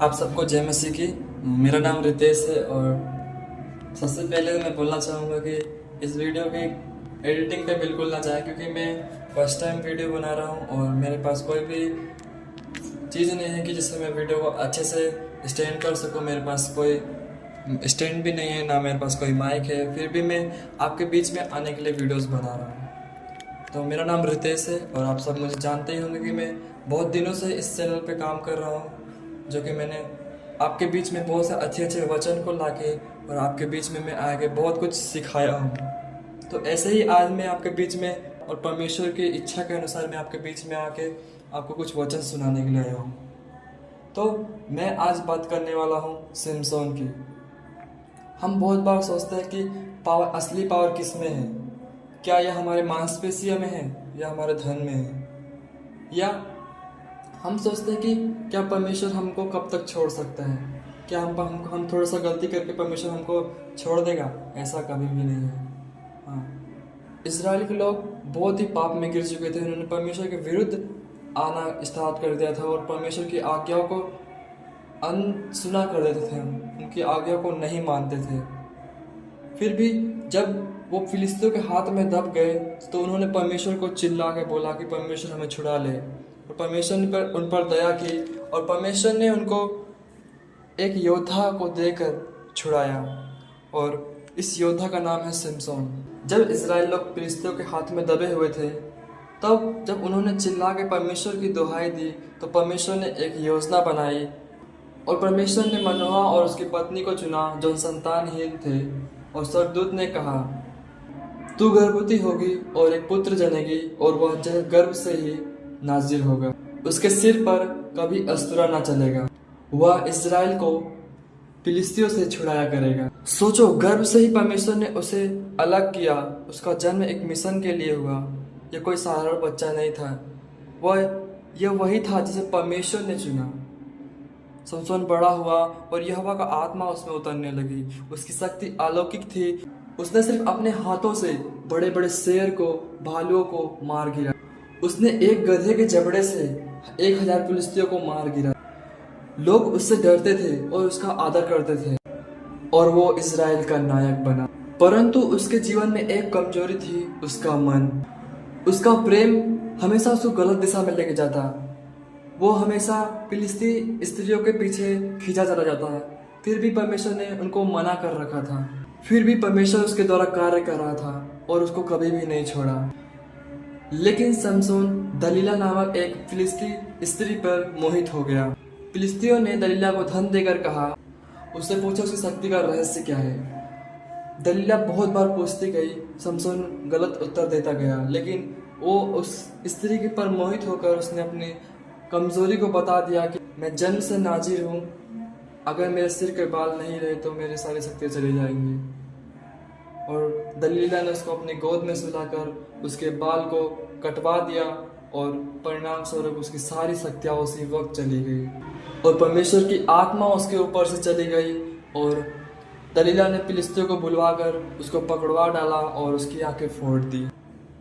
आप सबको जय मसीह की। मेरा नाम रितेश है और सबसे पहले मैं बोलना चाहूँगा कि इस वीडियो की एडिटिंग पे बिल्कुल ना जाए, क्योंकि मैं फर्स्ट टाइम वीडियो बना रहा हूँ और मेरे पास कोई भी चीज़ नहीं है कि जिससे मैं वीडियो को अच्छे से स्टैंड कर सकूँ। मेरे पास कोई स्टैंड भी नहीं है, ना मेरे पास कोई माइक है, फिर भी मैं आपके बीच में आने के लिए वीडियोस बना रहा हूँ। तो मेरा नाम रितेश है और आप सब मुझे जानते ही होंगे कि मैं बहुत दिनों से इस चैनल पे काम कर रहा हूँ, जो कि मैंने आपके बीच में बहुत से अच्छे अच्छे वचन को लाके और आपके बीच में मैं आके बहुत कुछ सिखाया हूँ। तो ऐसे ही आज मैं आपके बीच में और परमेश्वर की इच्छा के अनुसार मैं आपके बीच में आके आपको कुछ वचन सुनाने के लिए आया हूँ। तो मैं आज बात करने वाला हूँ सिमसोन की। हम बहुत बार सोचते हैं कि असली पावर किस में है। क्या यह हमारे मांसपेशियों में है या हमारे धन में है, या हम सोचते हैं कि क्या परमेश्वर हमको कब तक छोड़ सकता है, क्या हम थोड़ा सा गलती करके परमेश्वर हमको छोड़ देगा। ऐसा कभी भी नहीं है। हाँ, इजराइल के लोग बहुत ही पाप में गिर चुके थे। उन्होंने परमेश्वर के विरुद्ध आना स्टार्ट कर दिया था और परमेश्वर की आज्ञाओं को अनसुना कर देते थे, उनकी आज्ञा को नहीं मानते थे। फिर भी जब वो फिलिस्तीनियों के हाथ में दब गए तो उन्होंने परमेश्वर को चिल्ला के बोला कि परमेश्वर हमें छुड़ा ले, और परमेश्वर ने उन पर दया की और परमेश्वर ने उनको एक योद्धा को देकर छुड़ाया, और इस योद्धा का नाम है सिमसोन। जब इजराइल लोग फिलिस्तीनियों के हाथ में दबे हुए थे, तब जब उन्होंने चिल्ला के परमेश्वर की दुहाई दी तो परमेश्वर ने एक योजना बनाई और परमेश्वर ने मनोहा और उसकी पत्नी को चुना जो संतानहीन थे। और स्वर्गदूत ने कहा, तू गर्भवती होगी और एक पुत्र जनेगी और वह गर्भ से ही नाजिर होगा, उसके सिर पर कभी अस्तुरा ना चलेगा, वह इजराइल को फिलिस्तियों से छुड़ाया करेगा। सोचो, गर्भ से ही परमेश्वर ने उसे अलग किया। उसका जन्म एक मिशन के लिए हुआ। यह कोई साधारण बच्चा नहीं था, यह वही था जिसे परमेश्वर ने चुना। सिमसोन बड़ा हुआ और यहोवा का आत्मा उसमें उतरने लगी। उसकी शक्ति अलौकिक थी। उसने सिर्फ अपने हाथों से बड़े बड़े शेर को, भालुओं को मार गिरा। उसने एक गधे के जबड़े से 1000 फिलिस्तियों को मार गिरा। लोग उससे डरते थे और उसका आदर करते थे और वो इजराइल का नायक बना। परंतु उसके जीवन में एक कमजोरी थी, उसका मन। उसका प्रेम हमेशा उसको गलत दिशा में लेके जाता। वो हमेशा फिलिस्ती स्त्रियों के पीछे खींचा चला जाता है। फिर भी परमेश्वर ने उनको मना कर रखा था। फिर भी परमेश्वर उसके द्वारा कार्य कर रहा था और उसको कभी भी नहीं छोड़ा। लेकिन सिमसोन दलीला नामक एक फिलिस्ती स्त्री पर मोहित हो गया। फिलिस्तियों ने दलीला को धन देकर कहा, उससे पूछा उसकी शक्ति का रहस्य क्या है। दलीला बहुत बार पूछती गई, सिमसोन गलत उत्तर देता गया, लेकिन वो उस स्त्री के पर मोहित होकर उसने अपनी कमजोरी को बता दिया कि मैं जन्म से नाजिर हूँ, अगर मेरे सिर के बाल नहीं रहे तो मेरी सारी शक्तियाँ चली जाएंगी। और दलीला ने उसको अपनी गोद में सुलाकर उसके बाल को कटवा दिया और परिणाम स्वरूप उसकी सारी शक्तियाँ उसी वक्त चली गई और परमेश्वर की आत्मा उसके ऊपर से चली गई। और दलीला ने फिलिस्तियों को बुलवाकर उसको पकड़वा डाला और उसकी आंखें फोड़ दी।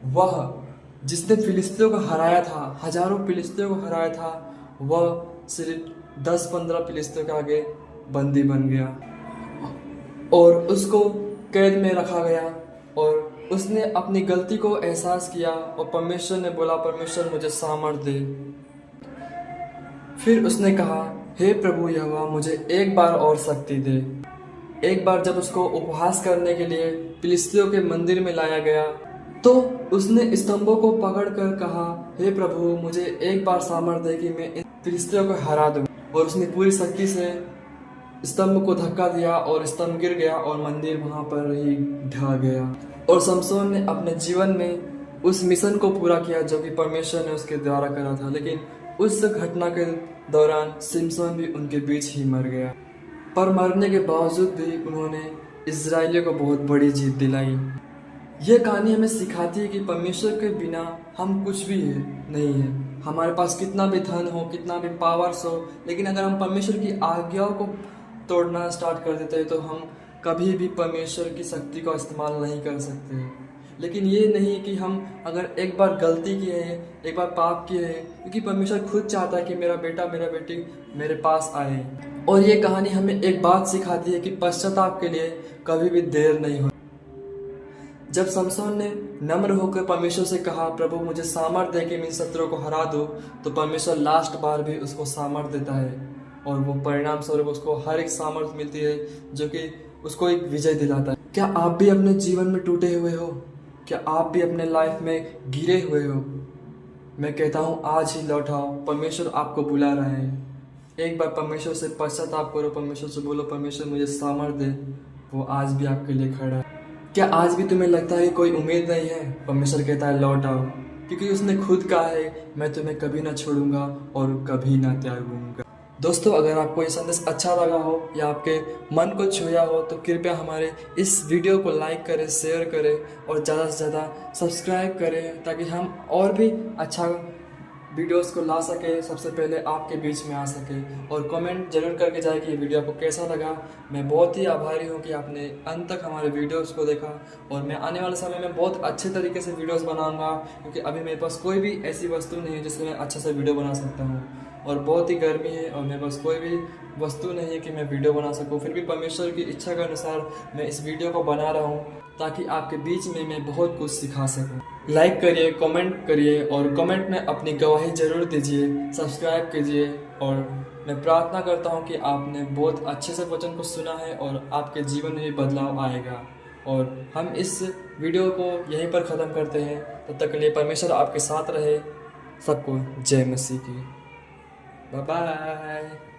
वह जिसने फिलिस्तियों को हराया था, हजारों फिलिस्तियों को हराया था, वह सिर्फ 10-15 फिलिस्तियों के आगे बंदी बन गया और उसको कैद में रखा गया। और उसने अपनी गलती को एहसास किया और परमेश्वर ने बोला, परमेश्वर मुझे सामर्थ दे। फिर उसने कहा, हे प्रभु यहोवा, मुझे एक बार और शक्ति दे। एक बार जब उसको उपहास करने के लिए फिलिस्तियों के मंदिर में लाया गया तो उसने स्तंभों को पकड़कर कहा, हे प्रभु, मुझे एक बार सामर्थ दे कि मैं इन फिलिस्तियों को हरा दूं। और उसने पूरी शक्ति से स्तंभ को धक्का दिया और स्तंभ गिर गया और मंदिर वहां पर ही ढह गया। और सिमसोन ने अपने जीवन में उस मिशन को पूरा किया जो कि परमेश्वर ने उसके द्वारा करा था। लेकिन उस घटना के दौरान सिमसोन भी उनके बीच ही मर गया। पर मरने के बावजूद भी उन्होंने इजराइलियों को बहुत बड़ी जीत दिलाई। यह कहानी हमें सिखाती है कि परमेश्वर के बिना हम कुछ भी नहीं है। हमारे पास कितना भी धन हो, कितना भी पावर्स हो, लेकिन अगर हम परमेश्वर की आज्ञाओं को तोड़ना स्टार्ट कर देते हैं तो हम कभी भी परमेश्वर की शक्ति का इस्तेमाल नहीं कर सकते। लेकिन ये नहीं कि हम अगर एक बार गलती किए हैं, एक बार पाप किए हैं, क्योंकि परमेश्वर खुद चाहता है कि मेरा बेटा मेरा बेटी मेरे पास आए, और ये कहानी हमें एक बात सिखाती है कि पश्चाताप के लिए कभी भी देर नहीं हो। जब शमशोन ने नम्र होकर परमेश्वर से कहा, प्रभु मुझे सामर्थ्य दे कि मैं इन शत्रुओं को हरा दूं, तो परमेश्वर लास्ट बार भी उसको सामर्थ्य देता है और वो परिणाम स्वरूप उसको हर एक सामर्थ्य मिलती है जो कि उसको एक विजय दिलाता है। क्या आप भी अपने जीवन में टूटे हुए हो? क्या आप भी अपने लाइफ में गिरे हुए हो? मैं कहता हूँ आज ही लौट आओ, परमेश्वर आपको बुला रहा है। एक बार परमेश्वर से पश्चाताप करो, परमेश्वर से बोलो, परमेश्वर मुझे सामर्थ्य दे। वो आज भी आपके लिए खड़ा है। क्या आज भी तुम्हें लगता है कोई उम्मीद नहीं है? परमेश्वर कहता है लौट आओ, क्योंकि उसने खुद कहा है मैं तुम्हें कभी ना छोड़ूंगा और कभी ना त्यागूंगा। दोस्तों, अगर आपको ये संदेश अच्छा लगा हो या आपके मन को छुआ हो तो कृपया हमारे इस वीडियो को लाइक करें, शेयर करें और ज़्यादा से ज़्यादा सब्सक्राइब करें, ताकि हम और भी अच्छा वीडियोस को ला सके, सबसे पहले आपके बीच में आ सके। और कमेंट जरूर करके जाए कि ये वीडियो आपको कैसा लगा। मैं बहुत ही आभारी हूँ कि आपने अंत तक हमारे वीडियोस को देखा और मैं आने वाले समय में बहुत अच्छे तरीके से वीडियोस बनाऊंगा, क्योंकि अभी मेरे पास कोई भी ऐसी वस्तु नहीं है जिससे मैं अच्छे से वीडियो बना सकता हूँ और बहुत ही गर्मी है और मेरे पास कोई भी वस्तु नहीं है कि मैं वीडियो बना सकूं। फिर भी परमेश्वर की इच्छा के अनुसार मैं इस वीडियो को बना रहा हूं, ताकि आपके बीच में मैं बहुत कुछ सिखा सकूं। लाइक करिए, कमेंट करिए और कमेंट में अपनी गवाही जरूर दीजिए, सब्सक्राइब कीजिए। और मैं प्रार्थना करता हूं कि आपने बहुत अच्छे से वचन को सुना है और आपके जीवन में भी बदलाव आएगा। और हम इस वीडियो को यहीं पर ख़त्म करते हैं। तब तक के लिए परमेश्वर आपके साथ रहे। सबको जय मसीह की। Bye bye.